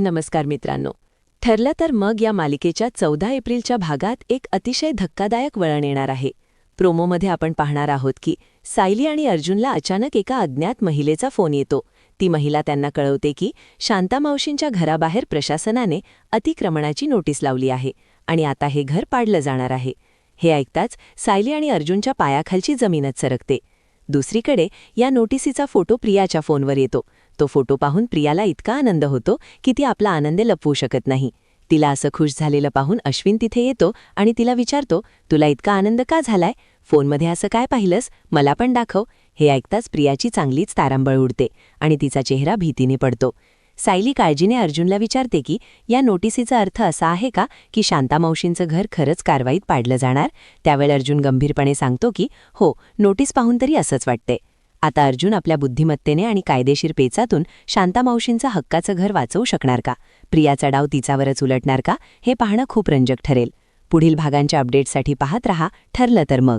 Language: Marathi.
नमस्कार मित्रांनो. ठरलं तर मग या मालिकेच्या 14 एप्रिलच्या भागात एक अतिशय धक्कादायक वळण येणार आहे. प्रोमोमध्ये आपण पाहणार आहोत की सायली आणि अर्जुनला अचानक एका अज्ञात महिलेचा फोन येतो. ती महिला त्यांना कळवते की शांता मावशींच्या घराबाहेर प्रशासनाने अतिक्रमणाची नोटीस लावली आहे आणि आता हे घर पाडलं जाणार आहे. हे ऐकताच सायली आणि अर्जुनच्या पायाखालची जमीनच सरकते. दुसरीकडे या नोटिसीचा फोटो प्रियाच्या फोनवर येतो. तो फोटो पाहून प्रियाला इतका आनंद होतो की ती आपला आनंद लपवू शकत नाही. तिला असं खुश झालेलं पाहून अश्विन तिथे येतो आणि तिला विचारतो, तुला इतका आनंद का झालाय? फोनमध्ये असं काय पाहिलंस? मला पण दाखव. हे ऐकताच प्रियाची चांगलीच तारांबळ उडते आणि तिचा चेहरा भीतीने पडतो. सायली काळजीने अर्जुनला विचारते की या नोटिसीचा अर्थ असा आहे का की शांता मावशींचं घर खरंच कारवाईत पाडलं जाणार? त्यावेळी अर्जुन गंभीरपणे सांगतो की हो, नोटीस पाहून तरी असंच वाटते. आता अर्जुन आपल्या बुद्धिमत्तेने आणि कायदेशीर पेचातून शांता मावशींचं हक्काचं घर वाचवू शकणार का? प्रियाचा डाव तिचावरच उलटणार का? हे पाहणं खूप रंजक ठरेल. पुढील भागांच्या अपडेटसाठी पाहत रहा ठरलं तर मग.